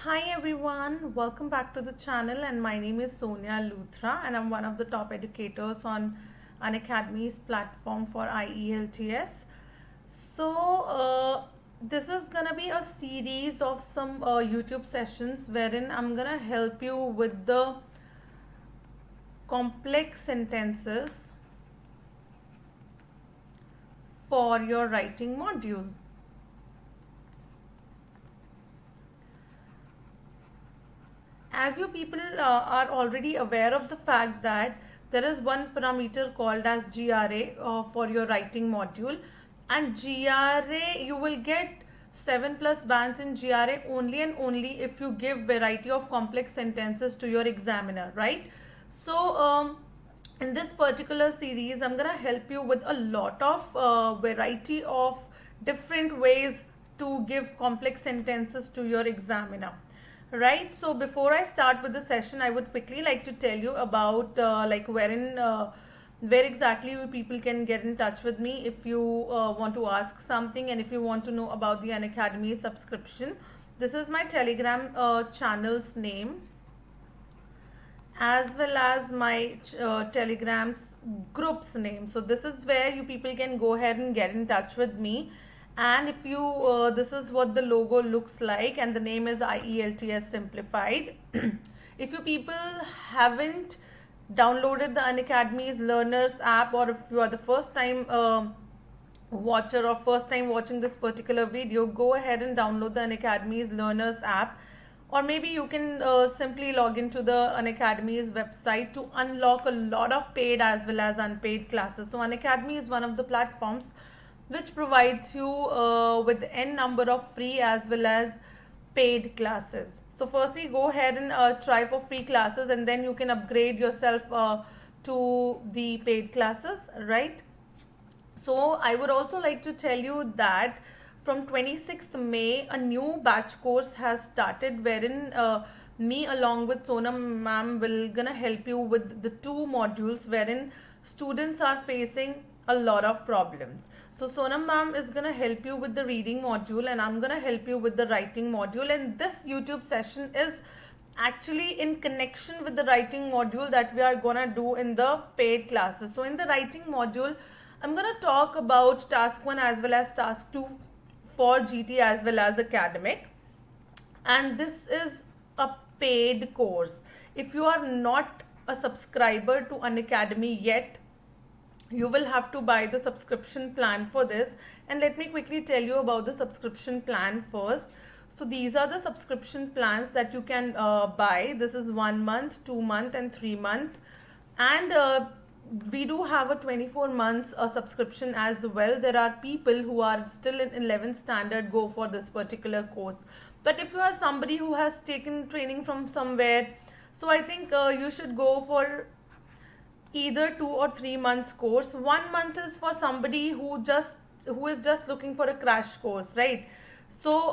Hi everyone, welcome back to the channel and my name is Sonia Luthra and I'm one of the top educators on Unacademy's platform for IELTS. This is gonna be a series of some YouTube sessions wherein I'm gonna help you with the complex sentences for your writing module. As you people are already aware of the fact that there is one parameter called as GRA for your writing module, and GRA you will get 7 plus bands in GRA only and only if you give variety of complex sentences to your examiner, right? In this particular series I'm gonna help you with a lot of variety of different ways to give complex sentences to your examiner, right? So before I start with the session, I would quickly like to tell you about where exactly you people can get in touch with me if you want to ask something and if you want to know about the Unacademy subscription. This is my Telegram channel's name as well as my Telegram's group's name. So this is where you people can go ahead and get in touch with me. And if you, this is what the logo looks like, and the name is IELTS Simplified. If you people haven't downloaded the Unacademy's Learners app, or if you are the first time watcher or first time watching this particular video, go ahead and download the Unacademy's Learners app, or maybe you can simply log into the Unacademy's website to unlock a lot of paid as well as unpaid classes. So Unacademy is one of the platforms which provides you with n number of free as well as paid classes. So firstly go ahead and try for free classes, and then you can upgrade yourself to the paid classes, right? So I would also like to tell you that from 26th May, a new batch course has started wherein me along with Sonam ma'am will gonna help you with the two modules wherein students are facing a lot of problems. So Sonam ma'am is gonna help you with the reading module and I'm gonna help you with the writing module, and this YouTube session is actually in connection with the writing module that we are gonna do in the paid classes. So in the writing module, I'm gonna talk about task 1 as well as task 2 for GT as well as academic, and this is a paid course. If you are not a subscriber to Unacademy yet, you will have to buy the subscription plan for this, and let me quickly tell you about the subscription plan first. So these are the subscription plans that you can buy. This is 1 month, 2 month and 3 month, and we do have a 24 months subscription as well. There are people who are still in 11th standard go for this particular course, but if you are somebody who has taken training from somewhere, so I think you should go for either 2 or 3 months course. 1 month is for somebody who is just looking for a crash course, right? So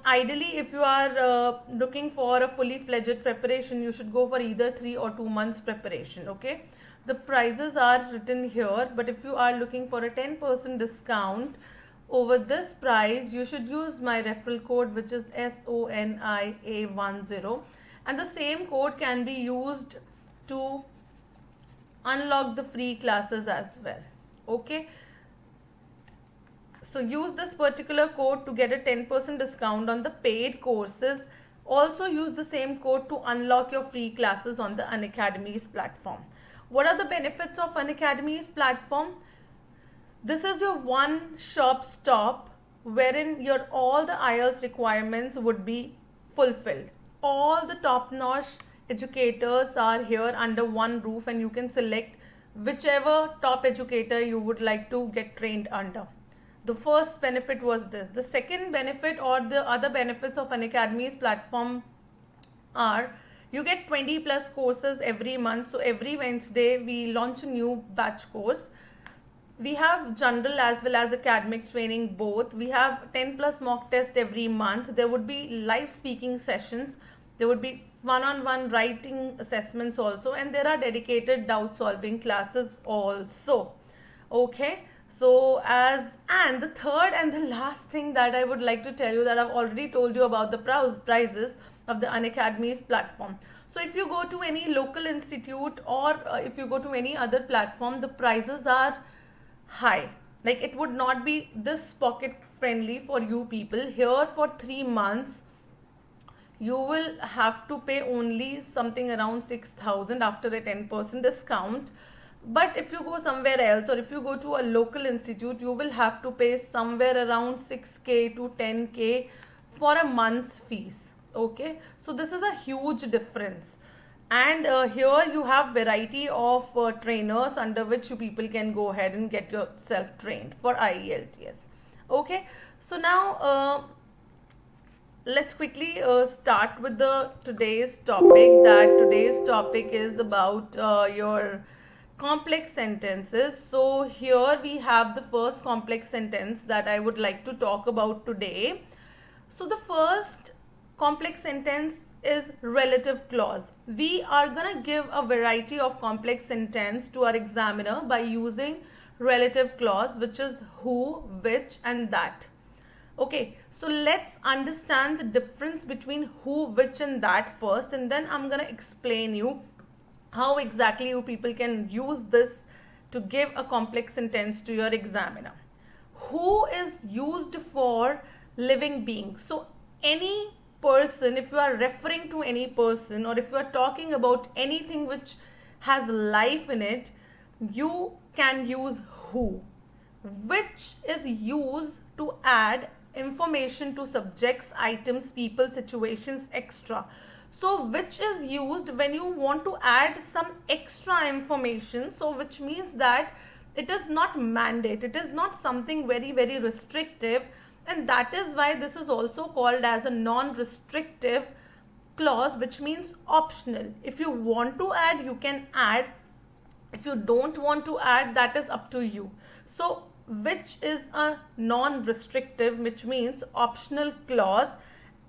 ideally if you are looking for a fully fledged preparation, you should go for either 3 or 2 months preparation. Okay, the prices are written here, but if you are looking for a 10% discount over this price, you should use my referral code, which is SONIA10, and the same code can be used to unlock the free classes as well. Okay, so use this particular code to get a 10% discount on the paid courses. Also use the same code to unlock your free classes on the Unacademy's platform. What are the benefits of Unacademy's platform? This is your one shop stop wherein your all the IELTS requirements would be fulfilled. All the top notch educators are here under one roof, and you can select whichever top educator you would like to get trained under. The first benefit was this. The second benefit or the other benefits of Unacademy's platform are you get 20 plus courses every month. So every Wednesday we launch a new batch course. We have general as well as academic training both. We have 10 plus mock test every month. There would be live speaking sessions. There would be one-on-one writing assessments also, and there are dedicated doubt solving classes also. Okay, so as and the third and the last thing that I would like to tell you, that I've already told you about the prizes. of the Unacademy's platform. So if you go to any local institute or if you go to any other platform, the prices are high. Like it would not be this pocket friendly for you people. Here for 3 months, you will have to pay only something around 6,000 after a 10% discount. But if you go somewhere else or if you go to a local institute, you will have to pay somewhere around 6k to 10k for a month's fees. Okay, so this is a huge difference. And here you have variety of trainers under which you people can go ahead and get yourself trained for IELTS. Okay, so now let's quickly start with the today's topic. That today's topic is about your complex sentences. So here we have the first complex sentence that I would like to talk about today. So the first complex sentence is relative clause. We are gonna give a variety of complex sentence to our examiner by using relative clause, which is who, which and that. Okay, so let's understand the difference between who, which and that first, and then I'm gonna explain you how exactly you people can use this to give a complex sentence to your examiner. Who is used for living beings. So any person, if you are referring to any person or if you are talking about anything which has life in it, you can use who. Which is used to add information to subjects, items, people, situations, extra. So which is used when you want to add some extra information, so which means that it is not mandate, it is not something very very restrictive, and that is why this is also called as a non-restrictive clause, which means optional. If you want to add, you can add. If you don't want to add, that is up to you. So which is a non-restrictive, which means optional clause,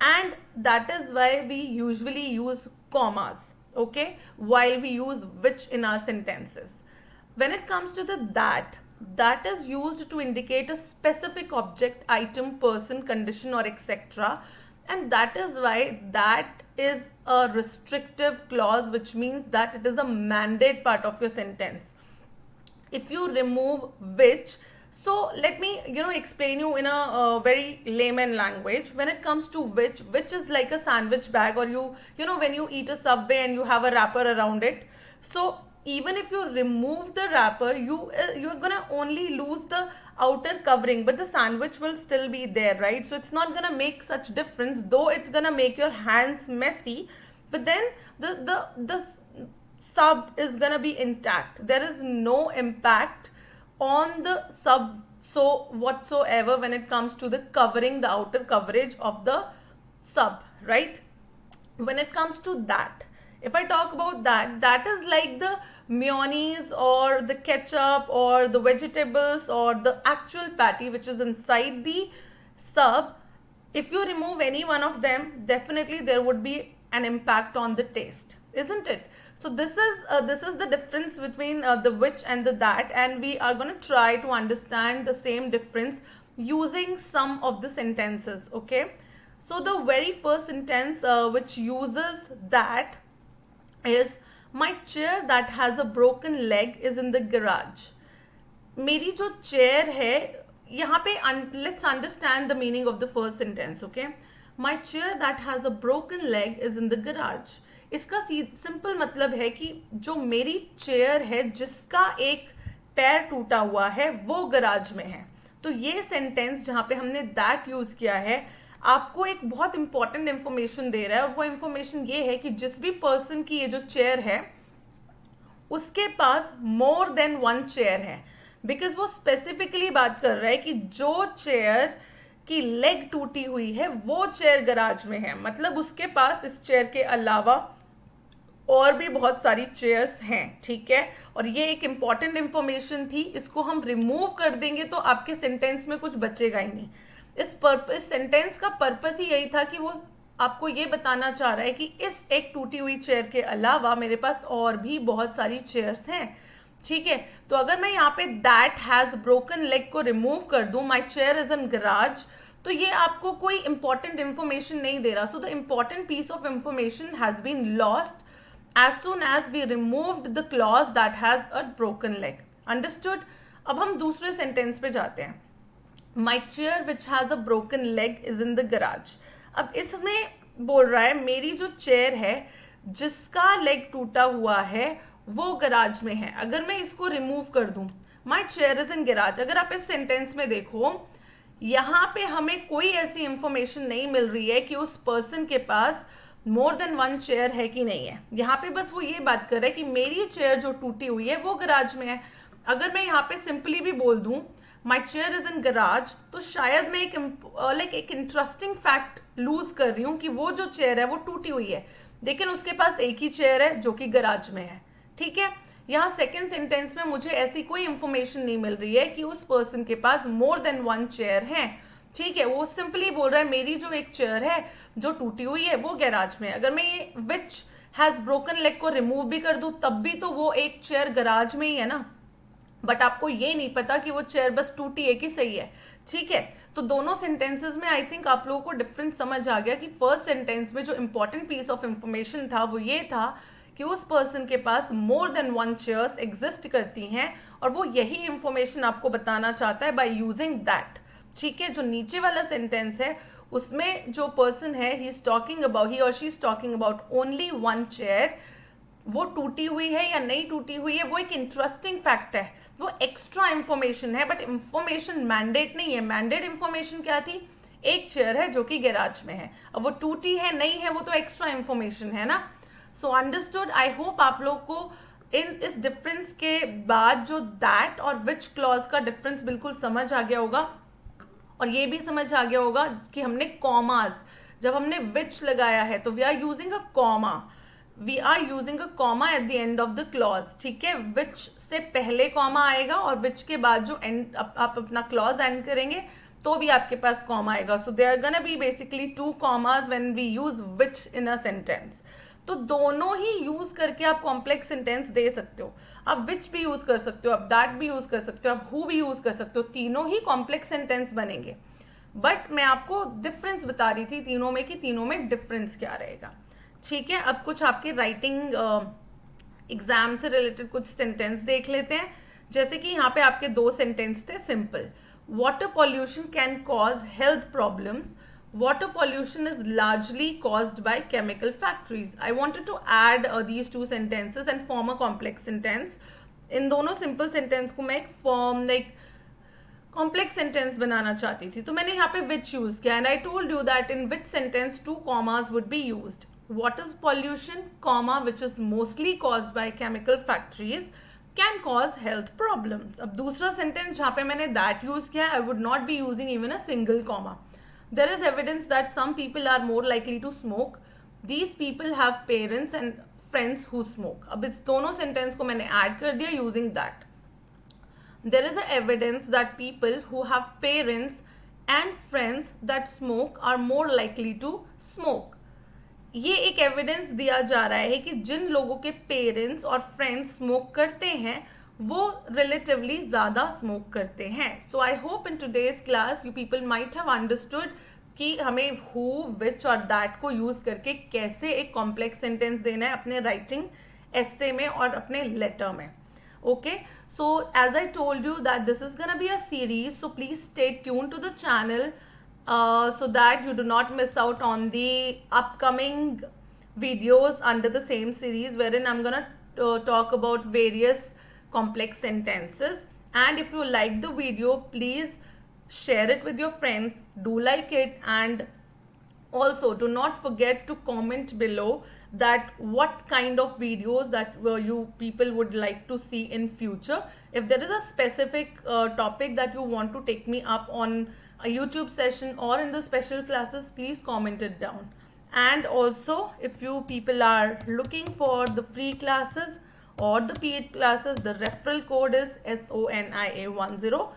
and that is why we usually use commas, okay, while we use which in our sentences. When it comes to the that is used to indicate a specific object, item, person, condition or etc. And that is why that is a restrictive clause, which means that it is a mandate part of your sentence. If you remove which, so let me explain you in a very layman language. When it comes to which is like a sandwich bag, or when you eat a Subway and you have a wrapper around it. So even if you remove the wrapper, you're gonna only lose the outer covering, but the sandwich will still be there, right? So it's not gonna make such difference, though it's gonna make your hands messy, but then the sub is gonna be intact. There is no impact on the sub so whatsoever when it comes to the covering, the outer coverage of the sub, right? When it comes to that, if I talk about that is like the mayonnaise or the ketchup or the vegetables or the actual patty which is inside the sub. If you remove any one of them, definitely there would be an impact on the taste, isn't it? So this is the difference between the which and the that, and we are going to try to understand the same difference using some of the sentences. Okay, so the very first sentence which uses that is, my chair that has a broken leg is in the garage. मेरी जो chair है यहाँ पे, let's understand the meaning of the first sentence. Okay, my chair that has a broken leg is in the garage. इसका simple मतलब है कि जो मेरी चेयर है जिसका एक पैर टूटा हुआ है वो गराज में है. तो ये सेंटेंस जहां पे हमने दैट यूज किया है आपको एक बहुत इंपॉर्टेंट इंफॉर्मेशन दे रहा है, और वो इंफॉर्मेशन ये है कि जिस भी पर्सन की ये जो चेयर है उसके पास मोर देन वन चेयर है, बिकॉज वो स्पेसिफिकली बात कर रहा है कि जो चेयर की लेग टूटी हुई है वो चेयर गराज में है, मतलब उसके पास इस चेयर के अलावा और भी बहुत सारी चेयर्स हैं. ठीक है, और ये एक इंपॉर्टेंट इंफॉर्मेशन थी, इसको हम रिमूव कर देंगे तो आपके सेंटेंस में कुछ बचेगा ही नहीं. इस सेंटेंस का पर्पस ही यही था कि वो आपको ये बताना चाह रहा है कि इस एक टूटी हुई चेयर के अलावा मेरे पास और भी बहुत सारी चेयर्स हैं. ठीक है, तो अगर मैं यहाँ पे दैट हैज ब्रोकन लेग को रिमूव कर दूं, my chair is in garage, तो ये आपको कोई इंपॉर्टेंट इंफॉर्मेशन नहीं दे रहा. So the important piece of information has been lost as soon as we removed the clause that has a broken leg. Understood? अब हम दूसरे सेंटेंस पे जाते हैं. My chair which has a broken leg is in the garage. अब इसमें बोल रहा है मेरी जो चेयर है जिसका लेग टूटा हुआ है वो गराज में है. अगर मैं इसको रिमूव कर दूं, My chair is in garage, अगर आप इस सेंटेंस में देखो यहाँ पे हमें कोई ऐसी इंफॉर्मेशन नहीं मिल रही है कि उस पर्सन के पास मोर देन वन चेयर है कि नहीं है. यहाँ पे बस वो ये बात कर रहा है कि मेरी चेयर जो टूटी हुई है वो गराज में है. अगर मैं यहाँ पे सिंपली भी बोल दूं my chair is in garage, तो शायद मैं एक इंटरेस्टिंग फैक्ट लूज कर रही हूँ कि वो जो चेयर है वो टूटी हुई है, लेकिन उसके पास एक ही चेयर है जो कि गराज में है. ठीक है, यहाँ सेकेंड सेंटेंस में मुझे ऐसी कोई इंफॉर्मेशन नहीं मिल रही है कि उस पर्सन के पास मोर देन वन चेयर है. ठीक है, वो सिंपली बोल रहा है मेरी जो एक चेयर है जो टूटी हुई है वो गैराज में. अगर मैं ये विच हैज ब्रोकन लेग को रिमूव भी कर दूं तब भी तो वो एक चेयर गराज में ही है ना. बट आपको ये नहीं पता कि वो चेयर बस टूटी है कि सही है. ठीक है, तो दोनों सेंटेंसेस में आई थिंक आप लोगों को डिफरेंस समझ आ गया कि फर्स्ट सेंटेंस में जो इंपॉर्टेंट पीस ऑफ इंफॉर्मेशन था वो ये था कि उस पर्सन के पास more than one chairs exist करती हैं और वो यही इंफॉर्मेशन आपको बताना चाहता है बाय यूजिंग दैट. ठीक है, जो नीचे वाला सेंटेंस है उसमें जो पर्सन है ही और she is talking about only one chair. वो टूटी हुई है या नहीं टूटी हुई है वो एक इंटरेस्टिंग फैक्ट है, वो एक्स्ट्रा इंफॉर्मेशन है, बट इंफॉर्मेशन मैंडेट नहीं है. मैंडेट इंफॉर्मेशन क्या थी? एक चेयर है जो कि गैराज में है. अब वो टूटी है नहीं है वो तो एक्स्ट्रा इंफॉर्मेशन है ना. So understood. आई होप आप लोग को इस डिफरेंस के बाद जो दैट और विच क्लॉज का डिफरेंस बिल्कुल समझ आ गया होगा, और ये भी समझ आ गया होगा कि हमने कॉमास, जब हमने विच लगाया है तो we are using a comma at the end of the clause. ठीक है, विच से पहले कॉमा आएगा और विच के बाद जो एंड आप अपना क्लॉज एंड करेंगे तो भी आपके पास कॉमा आएगा. So there are gonna be basically two commas when we use which in a sentence. तो दोनों ही यूज करके आप कॉम्प्लेक्स सेंटेंस दे सकते हो. आप विच भी यूज कर सकते हो, आप दैट भी यूज कर सकते हो, आप हु भी यूज कर सकते हो. तीनों ही कॉम्प्लेक्स सेंटेंस बनेंगे. बट मैं आपको डिफरेंस बता रही थी तीनों में कि तीनों में डिफरेंस क्या रहेगा. ठीक है, अब कुछ आपके राइटिंग एग्जाम से रिलेटेड कुछ सेंटेंस देख लेते हैं. जैसे कि यहाँ पे आपके दो सेंटेंस थे simple. Water pollution can cause health problems. Water pollution is largely caused by chemical factories. I wanted to add these two sentences and form a complex sentence. इन दोनों simple sentence को मैं एक form like complex sentence बनाना चाहती थी, तो मैंने यहाँ पे which use किया, and I told you that in which sentence two commas would be used. Water pollution, comma, which is mostly caused by chemical factories, can cause health problems. अब दूसरा sentence जहाँ पे मैंने that use किया, I would not be using even a single comma. There is evidence that some people are more likely to smoke. These people have parents and friends who smoke. अब इस दोनों sentence को मैंने add कर दिया using that. There is a evidence that people who have parents and friends that smoke are more likely to smoke. ये एक evidence दिया जा रहा है कि जिन लोगों के पेरेंट्स और फ्रेंड्स स्मोक करते हैं वो रिलेटिवली ज़्यादा स्मोक करते हैं. So I hope in today's class you people might have understood कि हमें हु, विच और दैट को यूज़ करके कैसे एक कॉम्प्लेक्स सेंटेंस देना है अपने राइटिंग एस्से में और अपने लेटर में. Okay, so as I told you that this is gonna be a series, so please stay tune to the channel so that you do not miss out on the upcoming videos under the same series wherein I'm gonna talk about various complex sentences. And if you like the video, please share it with your friends, do like it, and also do not forget to comment below that what kind of videos that you people would like to see in future. If there is a specific topic that you want to take me up on a YouTube session or in the special classes, please comment it down. And also if you people are looking for the free classes or the paid classes, the referral code is SONIA10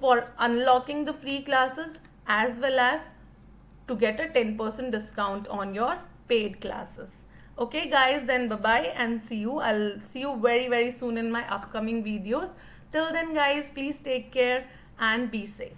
for unlocking the free classes as well as to get a 10% discount on your paid classes. Okay guys, then bye bye and see you. I'll see you very soon in my upcoming videos. Till then guys, please take care and be safe.